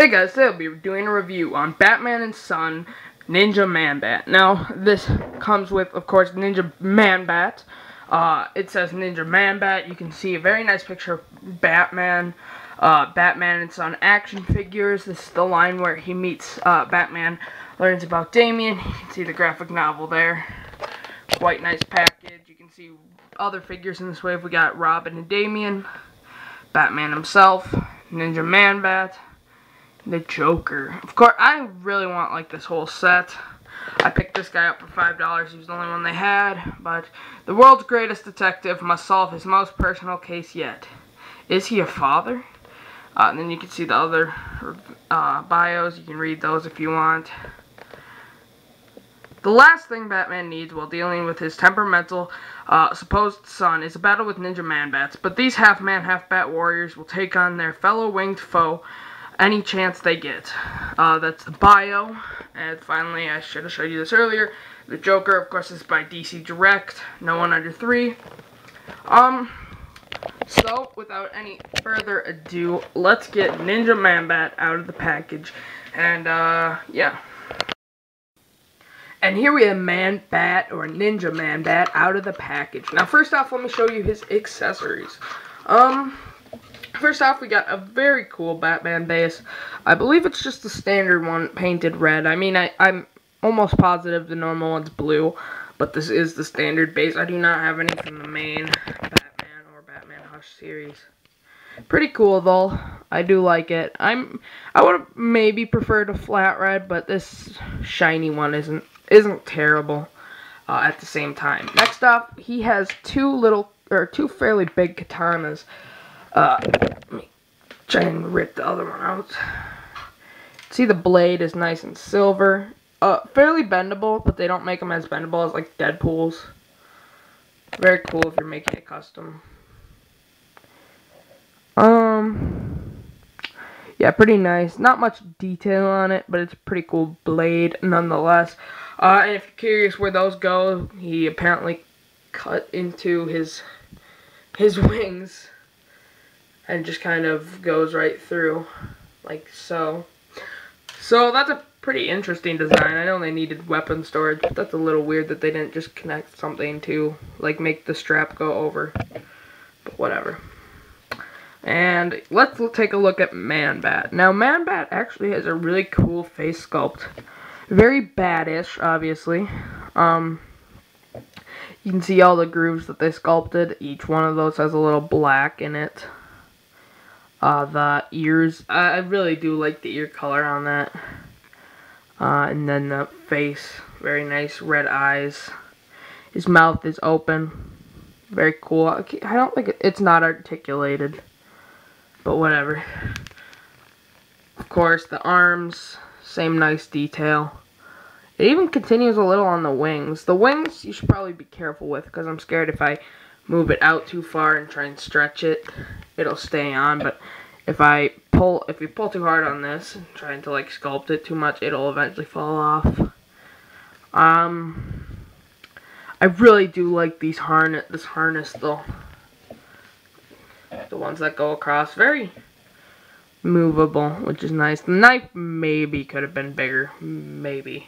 Hey guys, today I'll be doing a review on Batman and Son Ninja Man-Bat. Now, this comes with, of course, Ninja Man-Bat. It says Ninja Man-Bat. You can see a very nice picture of Batman. Batman and Son action figures. This is the line where he meets Batman, learns about Damian. You can see the graphic novel there. Quite nice package. You can see other figures in this wave. We got Robin and Damian, Batman himself, Ninja Man-Bat, the Joker. Of course, I really want like this whole set. I picked this guy up for $5. He was the only one they had. But the world's greatest detective must solve his most personal case yet. Is he a father? And then you can see the other bios. You can read those if you want. The last thing Batman needs while dealing with his temperamental supposed son is a battle with Ninja Man-Bats. But these half-man, half-bat warriors will take on their fellow winged foe any chance they get. That's the bio. And finally, I should have showed you this earlier, the Joker, of course, is by DC Direct. No one under 3. So, without any further ado, let's get Ninja Man-Bat out of the package. And, yeah. And here we have Man-Bat, or Ninja Man-Bat, out of the package. Now, first off, let me show you his accessories. First off, we got a very cool Batman base. I believe it's just the standard one, painted red. I mean, I'm almost positive the normal one's blue, but this is the standard base. I do not have any from the main Batman or Batman Hush series. Pretty cool, though. I do like it. I would have maybe preferred a flat red, but this shiny one isn't terrible at the same time. Next up, he has two fairly big katanas. Let me try and rip the other one out. See, the blade is nice and silver. Fairly bendable, but they don't make them as bendable as like Deadpool's. Very cool if you're making it custom. Yeah, pretty nice. Not much detail on it, but it's a pretty cool blade nonetheless. And if you're curious where those go, he apparently cut into his wings. And just kind of goes right through, like so. So that's a pretty interesting design. I know they needed weapon storage, but that's a little weird that they didn't just connect something to, like, make the strap go over. But whatever. And let's take a look at Man-Bat. Now, Man-Bat actually has a really cool face sculpt. Very badish, obviously. You can see all the grooves that they sculpted. Each one of those has a little black in it. The ears, I really do like the ear color on that. And then the face, very nice red eyes. His mouth is open. Very cool. I don't think it's not articulated, but whatever. Of course, the arms, same nice detail. It even continues a little on the wings. The wings, you should probably be careful with, because I'm scared if I move it out too far and try and stretch it, it'll stay on. But if you pull too hard on this, trying to like sculpt it too much, it'll eventually fall off. I really do like this harness though. The ones that go across, very movable, which is nice. The knife maybe could have been bigger, maybe.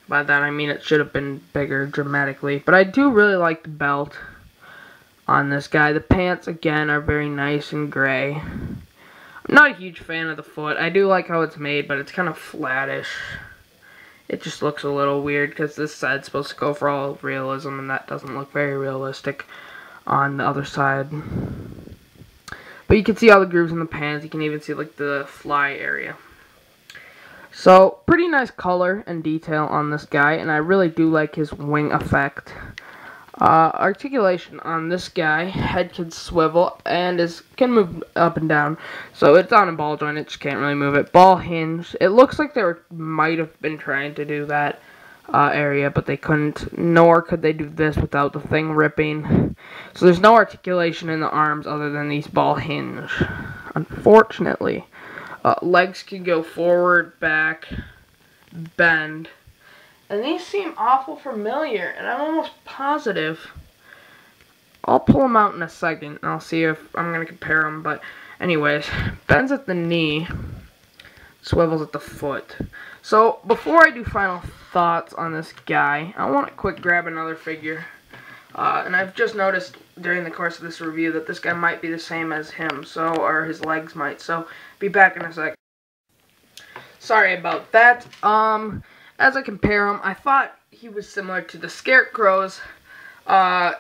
By that I mean it should have been bigger dramatically. But I do really like the belt on this guy. The pants, again, are very nice and gray. I'm not a huge fan of the foot. I do like how it's made, but it's kind of flattish. It just looks a little weird, because this side's supposed to go for all realism, and that doesn't look very realistic on the other side. But you can see all the grooves in the pants. You can even see, like, the fly area. So, pretty nice color and detail on this guy, and I really do like his wing effect. Articulation on this guy, head can swivel, and can move up and down. So, it's on a ball joint, it just can't really move it. Ball hinge, it looks like they might have been trying to do that area, but they couldn't, nor could they do this without the thing ripping. So, there's no articulation in the arms other than these ball hinge, unfortunately. Legs can go forward, back, bend. And these seem awful familiar, and I'm almost positive. I'll pull them out in a second, and I'll see if I'm going to compare them. But anyways, bends at the knee. swivels at the foot. So, before I do final thoughts on this guy, I want to quick grab another figure. And I've just noticed during the course of this review that this guy might be the same as him, or his legs might. So, be back in a sec. Sorry about that. As I compare him, I thought he was similar to the Scarecrows. And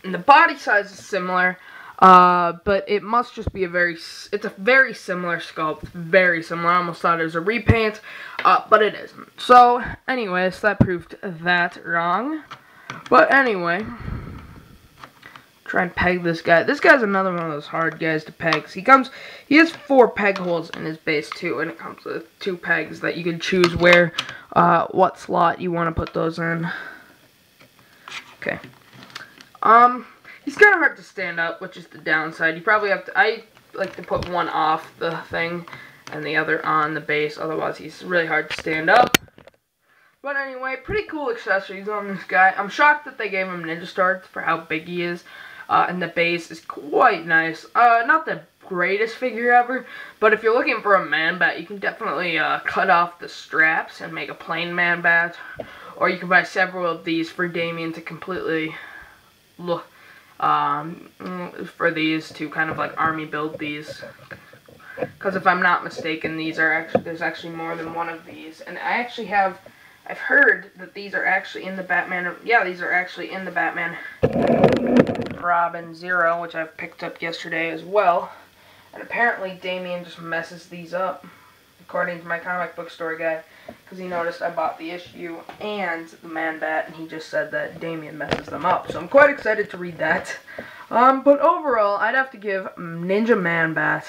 the body size is similar. But it must just be it's a very similar sculpt, very similar. I almost thought it was a repaint, but it isn't. So, anyways, that proved that wrong. But anyway, try and peg this guy. This guy's another one of those hard guys to peg. He has 4 peg holes in his base too, and it comes with 2 pegs that you can choose what slot you want to put those in. Okay. He's kind of hard to stand up, which is the downside. You probably have to, I like to put one off the thing and the other on the base, otherwise he's really hard to stand up. But anyway, pretty cool accessories on this guy. I'm shocked that they gave him ninja stars for how big he is, and the base is quite nice. Not the greatest figure ever, but if you're looking for a man bat, you can definitely cut off the straps and make a plain man bat, or you can buy several of these for Damien to completely look. For these to kind of like army build these, because if I'm not mistaken, there's actually more than one of these, and I've heard that these are actually in the Batman. Yeah, these are actually in the Batman Robin Zero, which I've picked up yesterday as well, and apparently Damien just messes these up, according to my comic book store guy, because he noticed I bought the issue and the Man Bat, and he just said that Damien messes them up. So I'm quite excited to read that. But overall, I'd have to give Ninja Man Bat.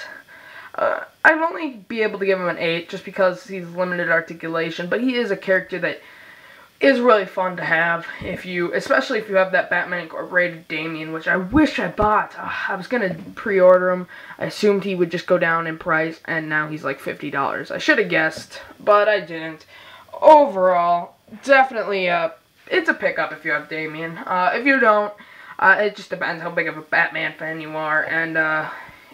I'd only be able to give him an 8 just because he's limited articulation, but he is a character that is really fun to have, especially if you have that Batman Incorporated Damien, which I wish I bought. I was going to pre-order him. I assumed he would just go down in price, and now he's like $50. I should have guessed, but I didn't. Overall, definitely, it's a pickup if you have Damien. If you don't, it just depends how big of a Batman fan you are, and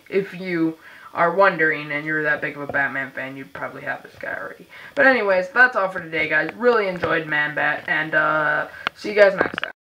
if you are wondering and you're that big of a Batman fan, you'd probably have this guy already. But anyways, that's all for today, guys. Really enjoyed Man Bat, and see you guys next time.